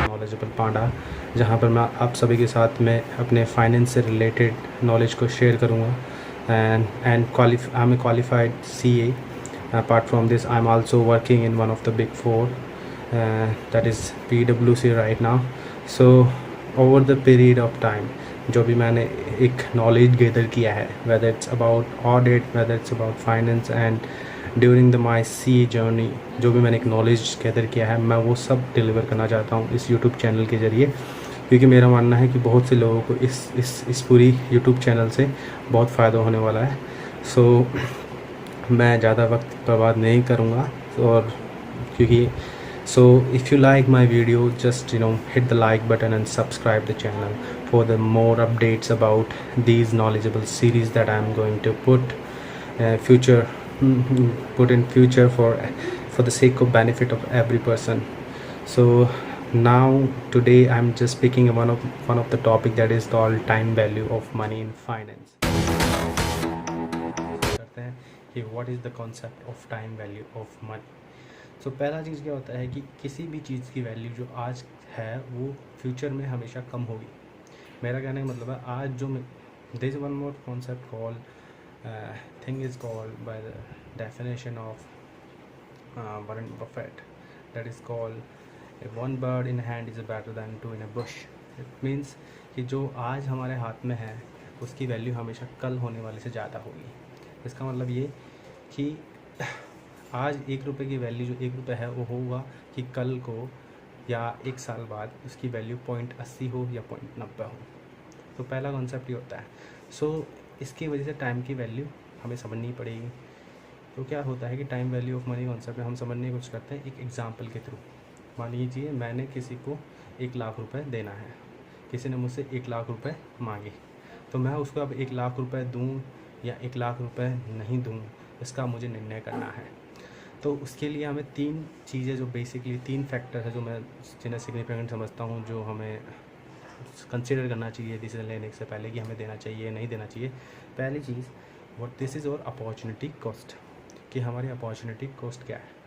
Knowledgeable पांडा, जहाँ पर मैं आप सभी के साथ में अपने फाइनेंस से रिलेटेड नॉलेज को शेयर करूँगा। And I am a qualified CA. Apart from this, I'm also working in one of the big four, that is PwC right now. So over the period of time, जो भी मैंने एक knowledge gather किया है, whether it's about audit, whether it's about finance, and during the my CA journey, जो भी मैंने एक नॉलेज गैदर किया है, मैं वो सब डिलीवर करना चाहता हूँ इस यूट्यूब चैनल के ज़रिए, क्योंकि मेरा मानना है कि बहुत से लोगों को इस पूरी यूट्यूब चैनल से बहुत फ़ायदा होने वाला है। सो मैं ज़्यादा वक्त बर्बाद नहीं करूँगा, और क्योंकि if you like my video, just hit the like button and subscribe the channel for the more updates about these knowledgeable series that I'm going to put in future for the sake of benefit of every person. So now today I'm just speaking one of the topic that is called time value of money in finance. करते हैं कि what is the concept of time value of money. So पहला चीज़ क्या होता है कि किसी भी चीज़ की वैल्यू जो आज है वो फ्यूचर में हमेशा कम होगी। मेरा कहने का मतलब है आज जो there is one more concept called thing is called by the definition of Warren Buffett, that is called one bird in hand is better than two in a bush. It means कि जो आज हमारे हाथ में है उसकी value हमेशा कल होने वाले से ज़्यादा होगी। इसका मतलब ये कि आज 1 रुपये की वैल्यू जो 1 रुपये है वो होगा कि कल को या 1 साल बाद उसकी वैल्यू 0.80 हो या 0.90 हो। तो पहला कॉन्सेप्ट ये होता है। सो इसकी वजह से टाइम की वैल्यू हमें समझनी पड़ेगी। तो क्या होता है कि time value of money concept में हम समझने की कोशिश करते हैं एक एग्जांपल के थ्रू। मान लीजिए मैंने किसी को 1 लाख रुपए देना है, किसी ने मुझसे 1 लाख रुपए मांगे, तो मैं उसको अब 1 लाख रुपए दूँ या 1 लाख रुपए नहीं दूँ, इसका मुझे निर्णय करना है। तो उसके लिए हमें 3 चीज़ें, जो बेसिकली 3 फैक्टर है जो मैं जिन्हें सिग्निफिकेंट समझता हूँ, जो हमें कंसिडर करना चाहिए डिसीजन लेने से पहले कि हमें देना चाहिए नहीं देना चाहिए। पहली चीज़, व्हाट दिस इज़ और अपॉर्चुनिटी कॉस्ट, कि हमारी अपॉर्चुनिटी कॉस्ट क्या है।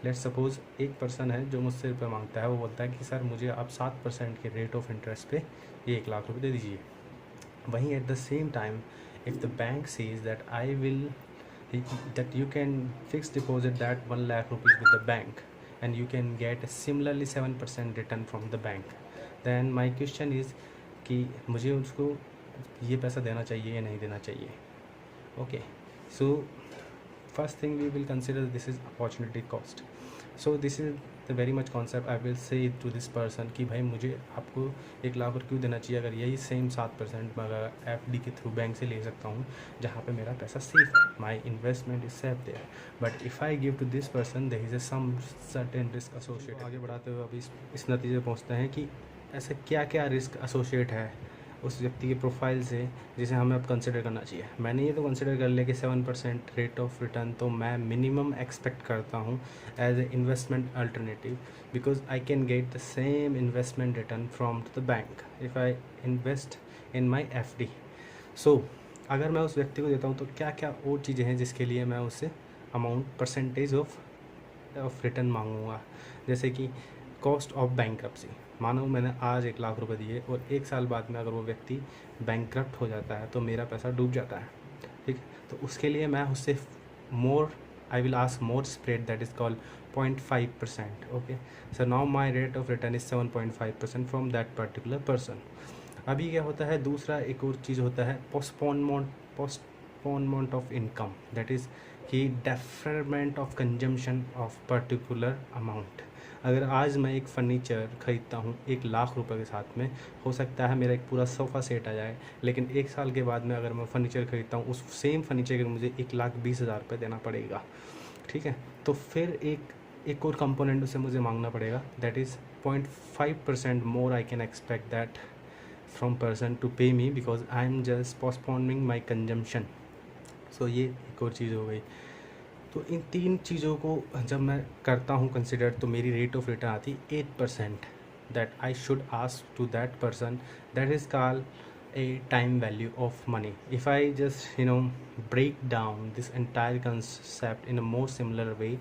लेट्स सपोज़ एक पर्सन है जो मुझसे रुपये मांगता है, वो बोलता है कि सर मुझे आप 7% के रेट ऑफ इंटरेस्ट पे ये 1 लाख रुपये दे दीजिए। वहीं at the same time if the bank says that I will that you can fix deposit that 1 lakh rupees with the bank and you can get a similarly 7% return from the bank, then my question is कि मुझे उसको ये पैसा देना चाहिए या नहीं देना चाहिए। Okay, so first thing we will consider this is opportunity cost. So this is the very much concept I will say to this person कि भाई मुझे आपको 1 लाख रुपये क्यों देना चाहिए, अगर यही सेम 7% मैं अगर FD के थ्रू बैंक से ले सकता हूँ जहाँ पे मेरा पैसा सेफ है, my investment is safe there, but if I give to this person there is some certain risk associate. आगे बढ़ाते हुए अभी इस नतीजे पहुँचते हैं कि ऐसे क्या क्या रिस्क एसोसिएट है उस व्यक्ति के प्रोफाइल से जिसे हमें अब कंसिडर करना चाहिए। मैंने ये तो कंसिडर कर लिया कि 7% रेट ऑफ रिटर्न तो मैं मिनिमम एक्सपेक्ट करता हूँ as a investment alternative, because I can get the same investment return from the bank if I invest in my FD। So अगर मैं उस व्यक्ति को देता हूँ तो क्या क्या और चीज़ें हैं जिसके लिए मैं उससे अमाउंट परसेंटेज ऑफ रिटर्न मांगूंगा, जैसे कि कॉस्ट ऑफ बैंक्रप्सी। मानो मैंने आज 1 लाख रुपए दिए और 1 साल बाद में अगर वो व्यक्ति बैंकक्रप्ट हो जाता है तो मेरा पैसा डूब जाता है, ठीक। तो उसके लिए मैं उससे I will ask more spread that is called 0.5%। Okay, so now my rate of return is 7.5% from that particular person. अभी क्या होता है, दूसरा एक और चीज़ होता है postponement of income, that is कि deferment of consumption of particular amount. अगर आज मैं एक फ़र्नीचर ख़रीदता हूँ 1 लाख रुपए के साथ में, हो सकता है मेरा एक पूरा सोफ़ा सेट आ जाए, लेकिन 1 साल के बाद में अगर मैं फ़र्नीचर ख़रीदता हूँ उस सेम फर्नीचर के मुझे 1,20,000 रुपये देना पड़ेगा, ठीक है। तो फिर एक और कंपोनेंट उसे मुझे मांगना पड़ेगा, that is 0.5% more I can expect that from person to pay me because I am just postponing my consumption. So ये एक और चीज़ हो गई। तो इन 3 चीज़ों को जब मैं करता हूँ कंसिडर, तो मेरी रेट ऑफ रिटर्न आती 8%, that I should ask to that person, that is called a time value of money. If I just break down this entire concept in a more similar way,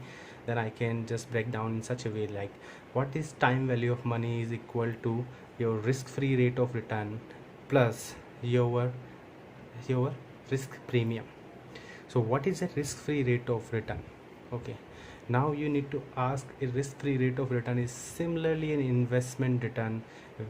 then I can just break down in such a way like what is time value of money is equal to your risk free rate of return plus your risk premium. So what is a risk free rate of return? Okay, now you need to ask, a risk free rate of return is similarly an investment return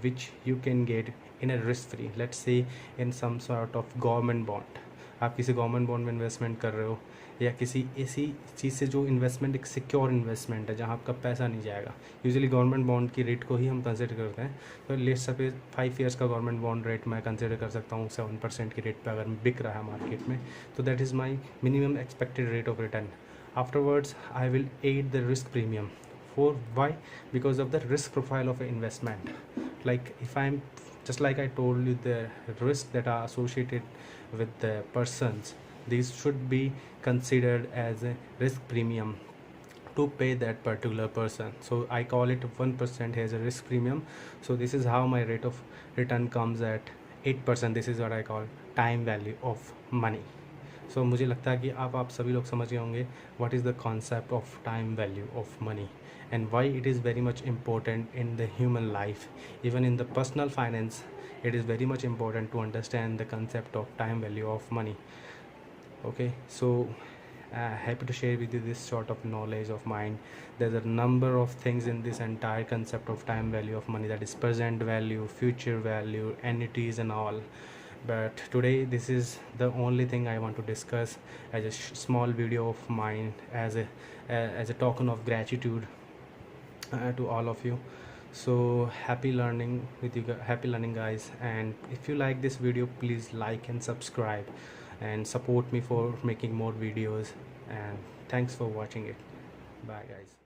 which you can get in a risk free, let's say in some sort of government bond. आप किसी government bond में investment कर रहे हो या किसी ऐसी चीज़ से जो इन्वेस्टमेंट एक सिक्योर इन्वेस्टमेंट है जहाँ आपका पैसा नहीं जाएगा। यूजुअली गवर्नमेंट बॉन्ड की रेट को ही हम कंसिडर करते हैं। तो लेट्स सपोज 5 ईयर्स का गवर्नमेंट बॉन्ड रेट मैं कंसिडर कर सकता हूँ 7% की रेट पे अगर बिक रहा है मार्केट में, तो that is my minimum expected rate of return. Afterwards I will add the risk premium for why? Because of the risk profile of an investment. Like if I'm just like I told you, the risks that are associated with the persons, these should be considered as a risk premium to pay that particular person. So I call it 1% as a risk premium. So this is how my rate of return comes at 8%. This is what I call time value of money. So मुझे लगता है कि आप सभी लोग समझ गए होंगे what is the concept of time value of money and why it is very much important in the human life. Even in the personal finance, it is very much important to understand the concept of time value of money. Okay, so happy to share with you this sort of knowledge of mine. There's a number of things in this entire concept of time value of money, that is present value, future value, entities and all. But today this is the only thing I want to discuss as a small video of mine as a token of gratitude to all of you. So happy learning with you, happy learning guys, and if you like this video, please like and subscribe and support me for making more videos, and thanks for watching it. Bye guys.